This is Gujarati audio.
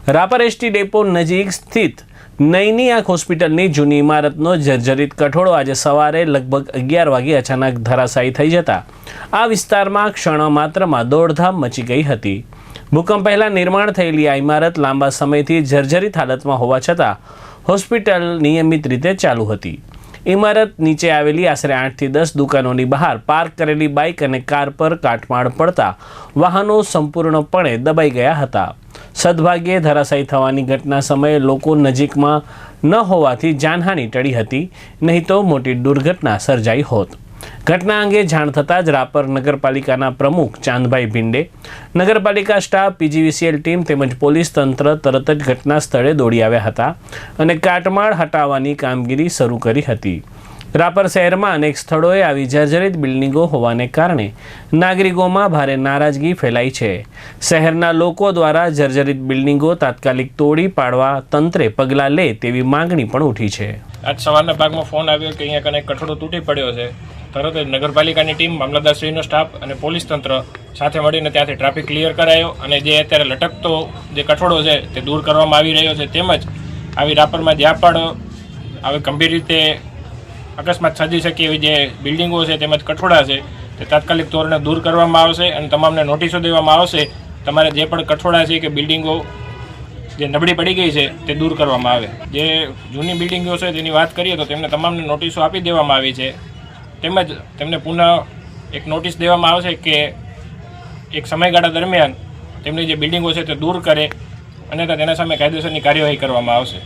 રાપર એસટી ડેપો નજીક સ્થિત નયની આંખ હોસ્પિટલની જૂની ઇમારતનો જર્જરિત કઠોળો આજે સવારે લગભગ 11 વાગે અચાનક ધરાશાયી થઈ જતા આ વિસ્તારમાં ક્ષણો માત્રમાં દોડધામ મચી ગઈ હતી। ભૂકંપ પહેલા નિર્માણ થયેલી આ ઇમારત લાંબા સમયથી જર્જરિત હાલતમાં હોવા છતાં હોસ્પિટલ નિયમિત રીતે ચાલુ હતી। ઇમારત નીચે આવેલી આશરે 8 થી 10 દુકાનોની બહાર પાર્ક કરેલી બાઇક અને કાર પર કાટમાળ પડતા વાહનો સંપૂર્ણપણે દબાઈ ગયા હતા। સદભાગ્યે ધરાશાયી થવાની ઘટના સમયે લોકો નજીકમાં ન હોવાથી જાનહાનિ ટળી હતી, નહીં તો મોટી દુર્ઘટના સર્જાઈ હોત। ઘટના અંગે જાણ થતાં જ રાપર નગરપાલિકાના પ્રમુખ ચાંદભાઈ ભિંડે, નગરપાલિકા સ્ટાફ, પીજીવીસીએલ ટીમ તેમજ પોલીસ તંત્ર તરત જ ઘટના સ્થળે દોડી આવ્યા હતા અને કાટમાળ હટાવવાની કામગીરી શરૂ કરી હતી। રાપર શહેરમાં અનેક સ્થળોએ આવી જર્જરિત બિલ્ડિંગો હોવાને કારણે નાગરિકોમાં ભારે નારાજગી ફેલાઈ છે। શહેરના લોકો દ્વારા જર્જરિત બિલ્ડિંગો તાત્કાલિક તોડી પાડવા તંત્રે પગલાં લે તેવી માંગણી પણ ઉઠી છે। આજ સવારના ભાગમાં ફોન આવ્યો કે અહીંયા કને કઠોળો તૂટી પડ્યો છે। તરત જ નગરપાલિકાની ટીમ, મામલતદારશ્રીનો સ્ટાફ અને પોલીસ તંત્ર સાથે મળીને ત્યાંથી ટ્રાફિક ક્લિયર કરાયો અને જે અત્યારે લટકતો જે કઠોળો છે તે દૂર કરવામાં આવી રહ્યો છે। તેમજ આવી રાપરમાં જ્યાં પણ આવી ગંભીર રીતે અકસ્માત સર્જી શકે એવી જે બિલ્ડિંગો છે તેમજ કઠોળા છે તે તાત્કાલિક ધોરણે દૂર કરવામાં આવશે અને તમામને નોટિસો દેવામાં આવશે। તમારે જે પણ કઠોળા છે કે બિલ્ડિંગો જે નબળી પડી ગઈ છે તે દૂર કરવામાં આવે। જે જૂની બિલ્ડિંગો છે તેની વાત કરીએ તો તેમને તમામને નોટિસો આપી દેવામાં આવી છે, તેમજ તેમને પુનઃ એક નોટિસ દેવામાં આવશે કે એક સમયગાળા દરમિયાન તેમની જે બિલ્ડિંગો છે તે દૂર કરે અને તેના સામે કાયદેસરની કાર્યવાહી કરવામાં આવશે।